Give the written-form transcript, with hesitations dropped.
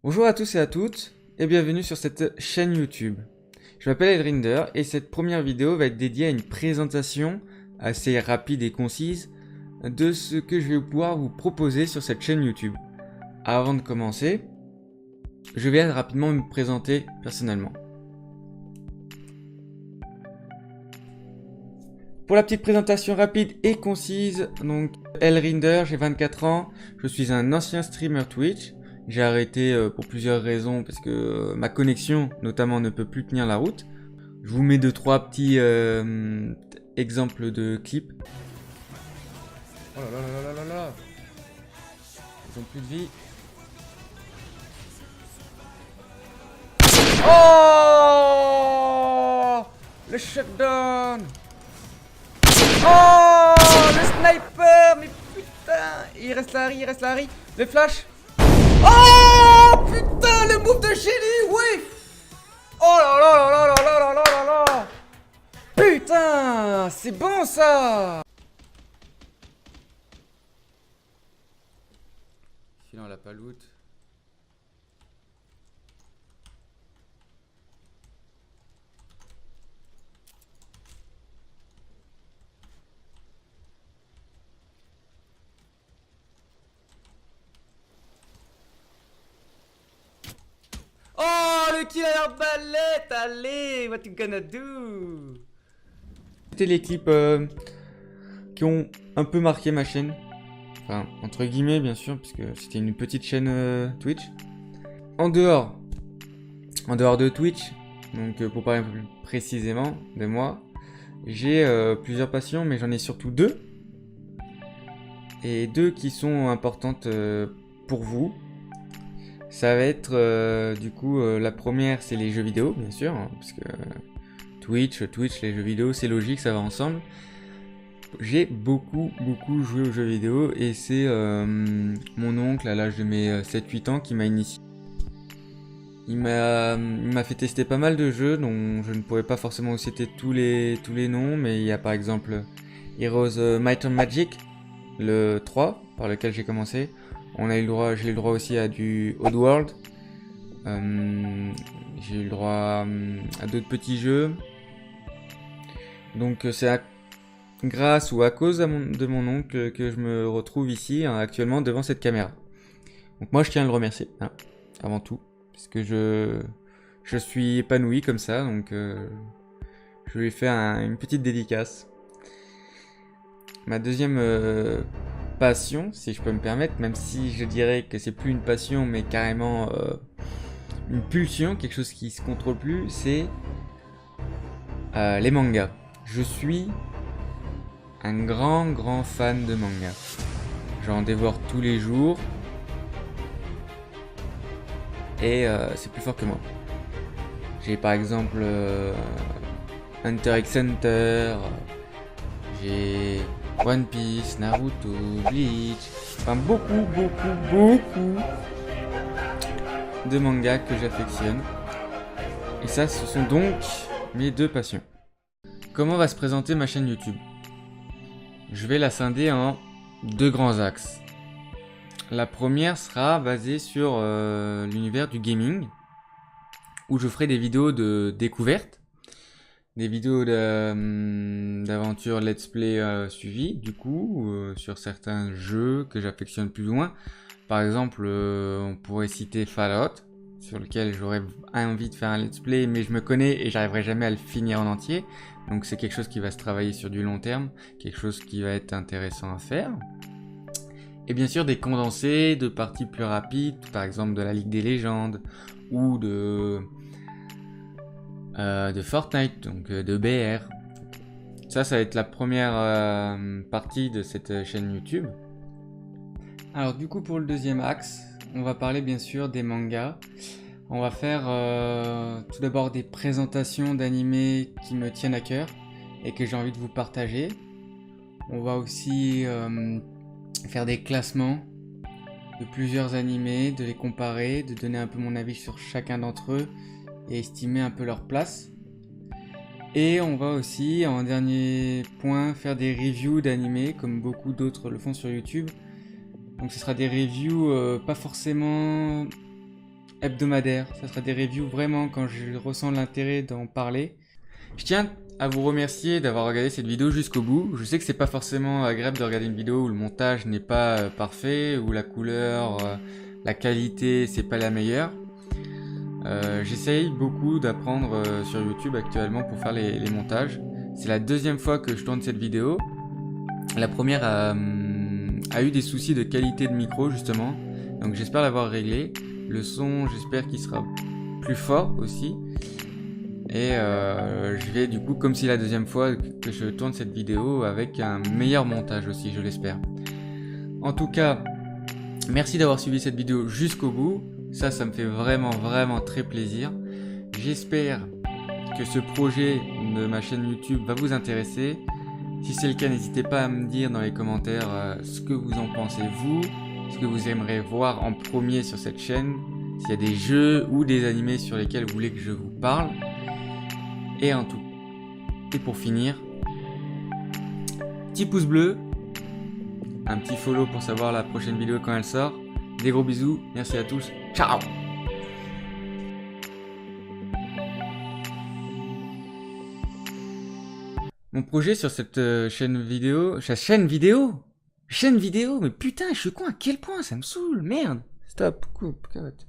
Bonjour à tous et à toutes, et bienvenue sur cette chaîne YouTube. Je m'appelle Elrinder et cette première vidéo va être dédiée à une présentation assez rapide et concise de ce que je vais pouvoir vous proposer sur cette chaîne YouTube. Avant de commencer, je vais rapidement me présenter personnellement. Pour la petite présentation rapide et concise, donc Elrinder, j'ai 24 ans, je suis un ancien streamer Twitch. J'ai arrêté pour plusieurs raisons parce que ma connexion notamment ne peut plus tenir la route. Je vous mets 2-3 petits exemples de clips. Oh là là là là là là là. Ils ont plus de vie. Oh, le shutdown. Oh, le sniper. Mais putain. Il reste la Harry, il reste la Harry. Le flash. Oh putain, le move de génie, oui. Oh là là là là là là là là là. Putain, c'est bon ça. Filant la paloute. Oh, le kill à l'arbalète. Allez, what you gonna do? C'était les clips qui ont un peu marqué ma chaîne. Enfin, entre guillemets, bien sûr, puisque c'était une petite chaîne Twitch. En dehors de Twitch, donc pour parler plus précisément de moi, j'ai plusieurs passions, mais j'en ai surtout deux. Et deux qui sont importantes pour vous. Ça va être du coup la première, c'est les jeux vidéo, bien sûr, hein, parce que Twitch, les jeux vidéo, c'est logique, ça va ensemble. J'ai beaucoup joué aux jeux vidéo et c'est mon oncle à l'âge de mes 7-8 ans qui m'a initié. Il m'a fait tester pas mal de jeux dont je ne pourrais pas forcément citer tous les noms, mais il y a par exemple Heroes Might and Magic, le 3 par lequel j'ai commencé. J'ai eu le droit aussi à du Oddworld. J'ai eu le droit à d'autres petits jeux. Donc c'est grâce ou à cause de mon oncle que je me retrouve ici actuellement devant cette caméra. Donc moi je tiens à le remercier, hein, avant tout, parce que je suis épanoui comme ça, donc je lui fais une petite dédicace. Ma deuxième passion, si je peux me permettre, même si je dirais que c'est plus une passion mais carrément une pulsion, quelque chose qui se contrôle plus, c'est les mangas. Je suis un grand fan de manga. J'en dévore tous les jours et c'est plus fort que moi. J'ai par exemple Hunter x Hunter, j'ai One Piece, Naruto, Bleach, enfin beaucoup de mangas que j'affectionne. Et ça, ce sont donc mes deux passions. Comment va se présenter ma chaîne YouTube? Je vais la scinder en deux grands axes. La première sera basée sur l'univers du gaming, où je ferai des vidéos de découverte, des vidéos d'aventure let's play suivies, du coup, sur certains jeux que j'affectionne plus ou moins. Par exemple, on pourrait citer Fallout, sur lequel j'aurais envie de faire un let's play, mais je me connais et j'arriverai jamais à le finir en entier. Donc c'est quelque chose qui va se travailler sur du long terme, quelque chose qui va être intéressant à faire. Et bien sûr des condensés de parties plus rapides, par exemple de la Ligue des Légendes ou de Fortnite, donc de BR. Ça va être la première partie de cette chaîne YouTube. Alors du coup pour le deuxième axe, on va parler bien sûr des mangas. On va faire tout d'abord des présentations d'animés qui me tiennent à cœur et que j'ai envie de vous partager. On va aussi faire des classements de plusieurs animés, de les comparer, de donner un peu mon avis sur chacun d'entre eux et estimer un peu leur place. Et on va aussi, en dernier point, faire des reviews d'animés comme beaucoup d'autres le font sur YouTube. Donc ce sera des reviews pas forcément hebdomadaires. Ça sera des reviews vraiment quand je ressens l'intérêt d'en parler. Je tiens à vous remercier d'avoir regardé cette vidéo jusqu'au bout. Je sais que c'est pas forcément agréable de regarder une vidéo où le montage n'est pas parfait, où la couleur, la qualité, c'est pas la meilleure. J'essaye beaucoup d'apprendre sur YouTube actuellement pour faire les montages. C'est la deuxième fois que je tourne cette vidéo. La première a eu des soucis de qualité de micro justement, donc j'espère l'avoir réglé. Le son, j'espère qu'il sera plus fort aussi. Et je vais du coup, comme c'est la deuxième fois que je tourne cette vidéo, avec un meilleur montage aussi, je l'espère. En tout cas, merci d'avoir suivi cette vidéo jusqu'au bout. Ça me fait vraiment très plaisir. J'espère que ce projet de ma chaîne YouTube va vous intéresser. Si c'est le cas, n'hésitez pas à me dire dans les commentaires ce que vous en pensez vous, ce que vous aimeriez voir en premier sur cette chaîne, s'il y a des jeux ou des animés sur lesquels vous voulez que je vous parle. Et en tout. Et pour finir, petit pouce bleu, un petit follow pour savoir la prochaine vidéo quand elle sort. Des gros bisous, merci à tous, ciao! Mon projet sur cette chaîne vidéo... Chaîne vidéo, mais putain, je suis con, à quel point ça me saoule, merde. Stop, coupe, cut.